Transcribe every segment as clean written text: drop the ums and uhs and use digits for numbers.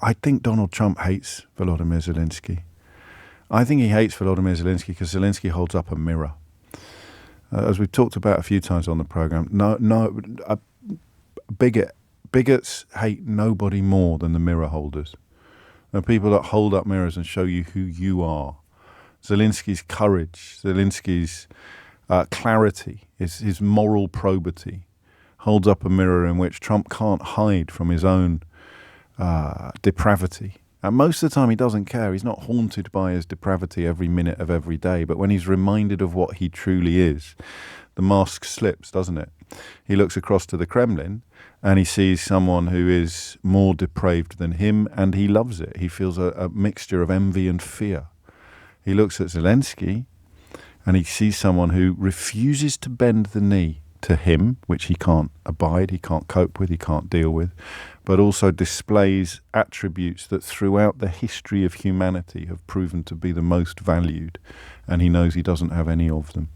I think Donald Trump hates Volodymyr Zelenskyy. I think he hates Volodymyr Zelenskyy because Zelenskyy holds up a mirror. As we've talked about a few times on the program, bigots hate nobody more than the mirror holders. And people that hold up mirrors and show you who you are. Zelensky's courage, Zelensky's clarity, his moral probity, holds up a mirror in which Trump can't hide from his own depravity. And most of the time he doesn't care. He's not haunted by his depravity every minute of every day. But when he's reminded of what he truly is, the mask slips, doesn't it? He looks across to the Kremlin and he sees someone who is more depraved than him, and he loves it. He feels a mixture of envy and fear. He looks at Zelenskyy and he sees someone who refuses to bend the knee to him, which he can't abide, he can't cope with, he can't deal with, but also displays attributes that throughout the history of humanity have proven to be the most valued, and he knows he doesn't have any of them.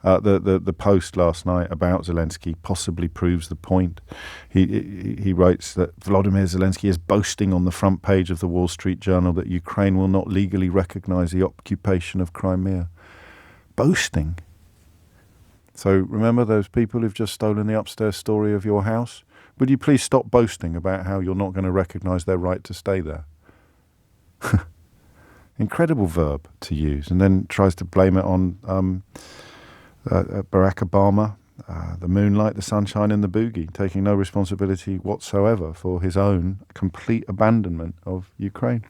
The post last night about Zelenskyy possibly proves the point. He writes that Volodymyr Zelenskyy is boasting on the front page of the Wall Street Journal that Ukraine will not legally recognize the occupation of Crimea. Boasting. So remember those people who've just stolen the upstairs story of your house? Would you please stop boasting about how you're not going to recognise their right to stay there? Incredible verb to use. And then tries to blame it on Barack Obama, the moonlight, the sunshine and the boogie, taking no responsibility whatsoever for his own complete abandonment of Ukraine.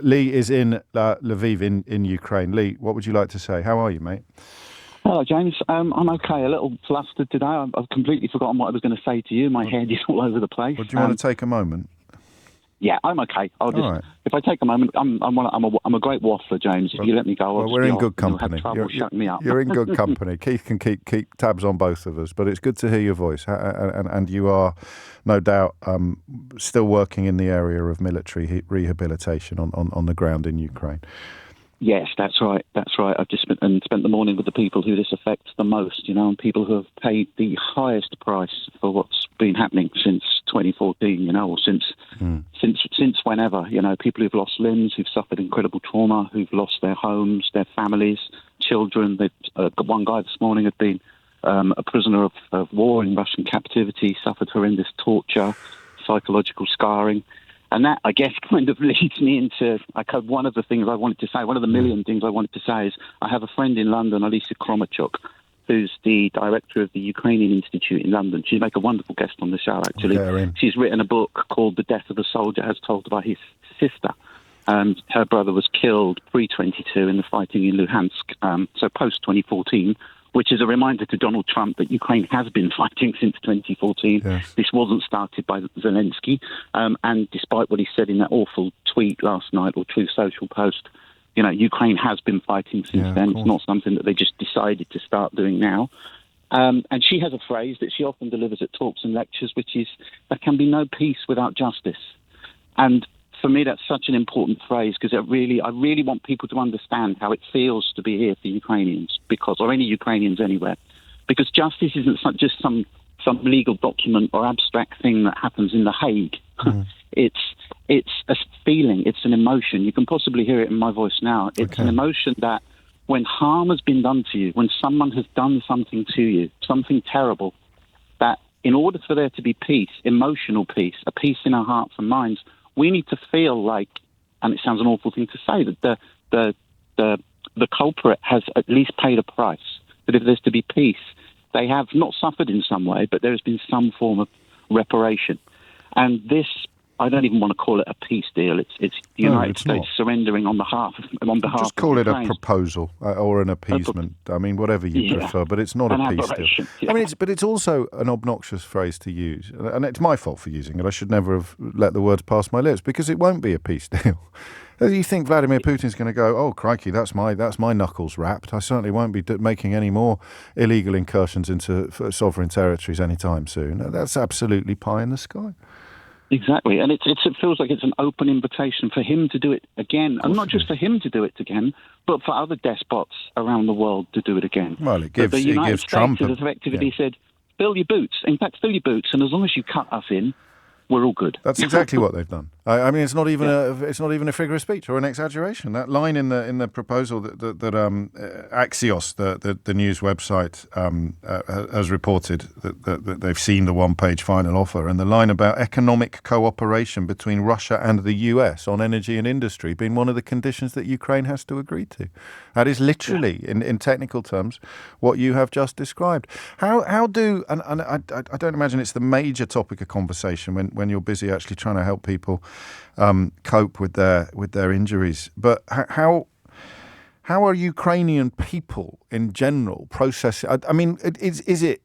Lee is in Lviv in Ukraine. Lee, what would you like to say? How are you, mate? Hello, James. I'm okay. A little flustered today. I've completely forgotten what I was going to say to you. My head is all over the place. Well, do you want to take a moment? Yeah, I'm okay. I'll just. Right. If I take a moment, I'm a great waffler, James. If you let me go, well, we're in good company. Shutting me up. You're in good company. Keith can keep tabs on both of us, but it's good to hear your voice. And you are, no doubt, still working in the area of military rehabilitation on the ground in Ukraine. Yes, that's right. That's right. I've just spent the morning with the people who this affects the most, and people who have paid the highest price for what's been happening since 2014, or since whenever, people who've lost limbs, who've suffered incredible trauma, who've lost their homes, their families, children. One guy this morning had been a prisoner of war in Russian captivity, suffered horrendous torture, psychological scarring. And that, I guess, kind of leads me into one of the things I wanted to say. One of the million things I wanted to say is I have a friend in London, Alisa Kromachuk, who's the director of the Ukrainian Institute in London. She'd make a wonderful guest on the show, actually. She's written a book called The Death of a Soldier as Told by His Sister. Her brother was killed pre-22 in the fighting in Luhansk, so post-2014, which is a reminder to Donald Trump that Ukraine has been fighting since 2014. Yes. This wasn't started by Zelenskyy. And despite what he said in that awful tweet last night, or Truth Social post, Ukraine has been fighting since then. It's not something that they just decided to start doing now. And she has a phrase that she often delivers at talks and lectures, which is, there can be no peace without justice. And for me, that's such an important phrase, because I really want people to understand how it feels to be here for Ukrainians, or any Ukrainians anywhere. Because justice isn't just some legal document or abstract thing that happens in The Hague. It's a feeling, it's an emotion. You can possibly hear it in my voice now. It's an emotion that when harm has been done to you, when someone has done something to you, something terrible, that in order for there to be peace, emotional peace, a peace in our hearts and minds, we need to feel like, and it sounds an awful thing to say, that the culprit has at least paid a price. That if there's to be peace, they have not suffered in some way, but there has been some form of reparation. And this, I don't even want to call it a peace deal. It's the United States surrendering on behalf. Just call it a proposal or an appeasement. I mean, whatever you prefer, but it's not a peace deal. Yeah. I mean, it's also an obnoxious phrase to use, and it's my fault for using it. I should never have let the words pass my lips, because it won't be a peace deal. You think Vladimir Putin's going to go, oh crikey, that's my knuckles wrapped. I certainly won't be making any more illegal incursions into sovereign territories anytime soon. That's absolutely pie in the sky. Exactly, and it feels like it's an open invitation for him to do it again, and not just for him to do it again, but for other despots around the world to do it again. Well, it gives Trump has effectively said, fill your boots. In fact, fill your boots, and as long as you cut us in, we're all good. That's exactly what they've done. I mean, it's not even a figure of speech or an exaggeration. That line in the proposal that Axios, the news website, has reported that they've seen the one-page final offer, and the line about economic cooperation between Russia and the US on energy and industry being one of the conditions that Ukraine has to agree to. That is literally, in technical terms, what you have just described. How do and I don't imagine it's the major topic of conversation when you're busy actually trying to help people cope with their injuries. But how are Ukrainian people in general processing? I mean, is it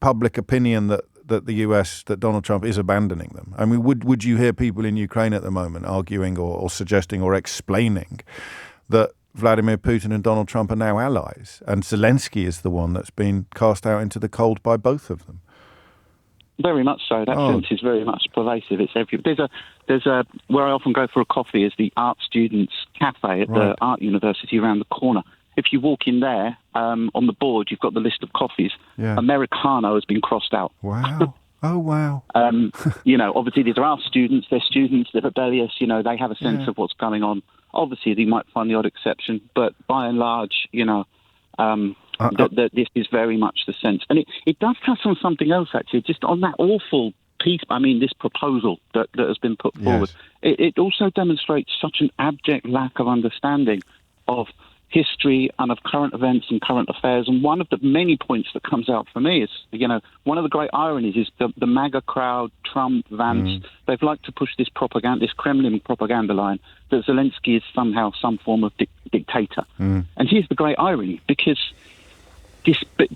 public opinion that the US, that Donald Trump is abandoning them? I mean, would you hear people in Ukraine at the moment arguing or suggesting or explaining that Vladimir Putin and Donald Trump are now allies, and Zelenskyy is the one that's been cast out into the cold by both of them? Very much so. That sense is very much pervasive. It's everywhere. There's a where I often go for a coffee is the Art Students Cafe at the Art University around the corner. If you walk in there, on the board, you've got the list of coffees. Yeah. Americano has been crossed out. Wow. Oh, wow. Obviously, these are our students. They're students. They're rebellious. They have a sense of what's going on. Obviously, they might find the odd exception, but by and large, this is very much the sense. And it does touch on something else, actually, just on that awful piece, this proposal that has been put forward. It also demonstrates such an abject lack of understanding of history and of current events and current affairs. And one of the many points that comes out for me is, one of the great ironies is the MAGA crowd, Trump, Vance, they've liked to push this propaganda, this Kremlin propaganda line that Zelenskyy is somehow some form of dictator. And here's the great irony,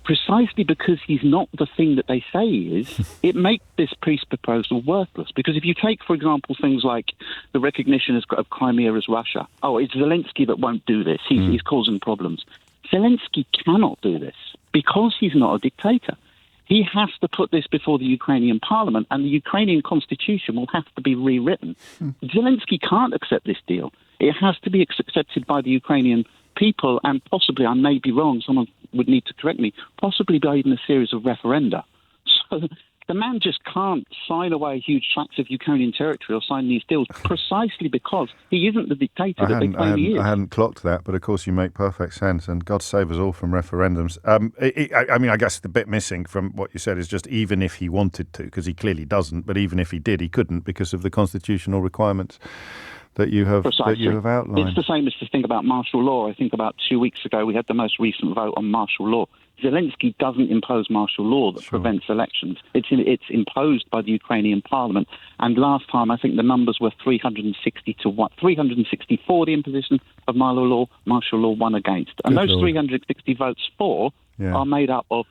precisely because he's not the thing that they say he is, it makes this peace proposal worthless. Because if you take, for example, things like the recognition of Crimea as Russia, it's Zelenskyy that won't do this. He's causing problems. Zelenskyy cannot do this because he's not a dictator. He has to put this before the Ukrainian parliament, and the Ukrainian constitution will have to be rewritten. Zelenskyy can't accept this deal. It has to be accepted by the Ukrainian people, and possibly, I may be wrong, someone would need to correct me, possibly by even a series of referenda. So the man just can't sign away huge tracts of Ukrainian territory or sign these deals precisely because he isn't the dictator that they claim he is. I hadn't clocked that, but of course you make perfect sense, and God save us all from referendums. I guess the bit missing from what you said is just even if he wanted to, because he clearly doesn't, but even if he did, he couldn't because of the constitutional requirements that you have outlined. It's the same as to think about martial law. I think about 2 weeks ago we had the most recent vote on martial law. Zelenskyy doesn't impose martial law that prevents elections. It's imposed by the Ukrainian parliament. And last time, I think the numbers were 364 the imposition of martial law, one against. And those 360 votes for are made up of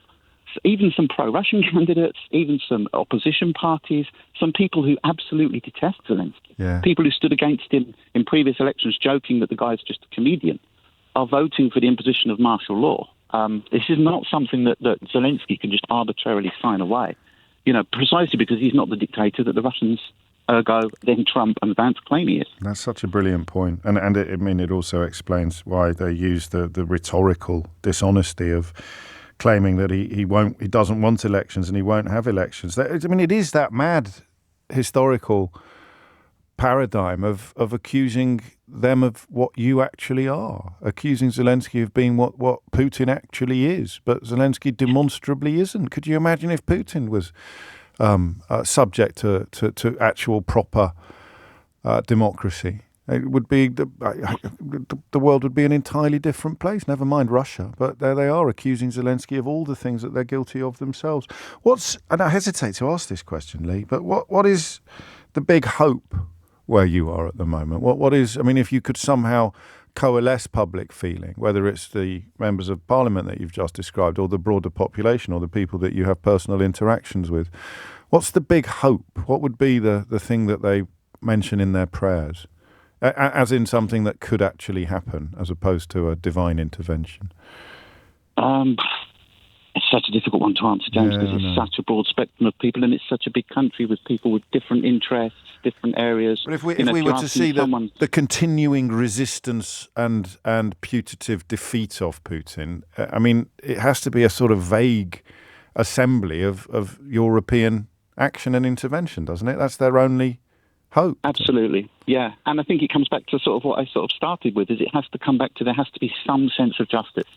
even some pro-Russian candidates, even some opposition parties, some people who absolutely detest Zelenskyy, people who stood against him in previous elections joking that the guy's just a comedian, are voting for the imposition of martial law. This is not something that Zelenskyy can just arbitrarily sign away, precisely because he's not the dictator that the Russians, ergo, then Trump and Vance claim he is. That's such a brilliant point. And it also explains why they use the rhetorical dishonesty of claiming that he doesn't want elections and he won't have elections. It is that mad historical paradigm of accusing them of what you actually are, accusing Zelenskyy of being what Putin actually is, but Zelenskyy demonstrably isn't. Could you imagine if Putin was subject to actual proper democracy? It would be the world would be an entirely different place. Never mind Russia, but there they are accusing Zelenskyy of all the things that they're guilty of themselves. And I hesitate to ask this question, Lee, but what is the big hope where you are at the moment? What is? If you could somehow coalesce public feeling, whether it's the members of parliament that you've just described, or the broader population, or the people that you have personal interactions with, what's the big hope? What would be the thing that they mention in their prayers? As in something that could actually happen, as opposed to a divine intervention? It's such a difficult one to answer, James, because it's such a broad spectrum of people, and it's such a big country with people with different interests, different areas. But if we were to see the continuing resistance and putative defeat of Putin, it has to be a sort of vague assembly of European action and intervention, doesn't it? That's their only hope. Absolutely, yeah. And I think it comes back to sort of what I sort of started with, is it has to come back to there has to be some sense of justice.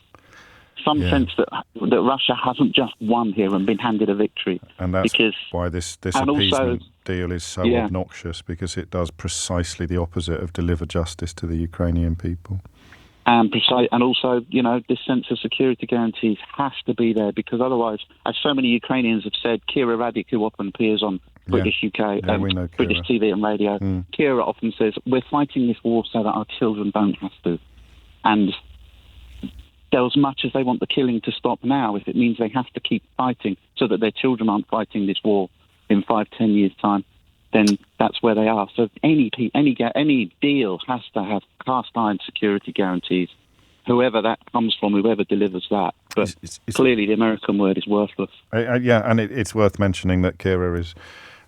Some sense that Russia hasn't just won here and been handed a victory. And that's why this appeasement deal is so obnoxious, because it does precisely the opposite of deliver justice to the Ukrainian people. And also, this sense of security guarantees has to be there, because otherwise, as so many Ukrainians have said, Kira Radic, who often appears on British UK, British TV and radio, Kira often says, we're fighting this war so that our children don't have to. And as much as they want the killing to stop now, if it means they have to keep fighting so that their children aren't fighting this war in 5-10 years' time, then that's where they are. So any deal has to have cast iron security guarantees, whoever that comes from, whoever delivers that. But clearly the American word is worthless. And it's worth mentioning that Kira is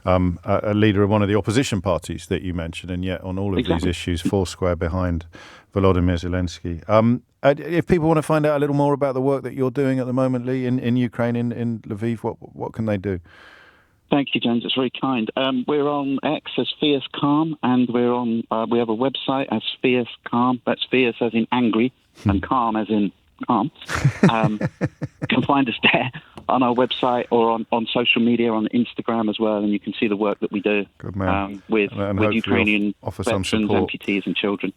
a leader of one of the opposition parties that you mentioned, and yet on all of these issues, foursquare behind Volodymyr Zelenskyy. If people want to find out a little more about the work that you're doing at the moment, Lee, in Ukraine, in Lviv, what can they do? Thank you, James. It's very kind. We're on X as Fierce Calm, and we're on. We have a website as Fierce Calm. That's fierce as in angry, and calm as in calm. You can find us there on our website or on social media, on Instagram as well, and you can see the work that we do with Ukrainian veterans, amputees, and children.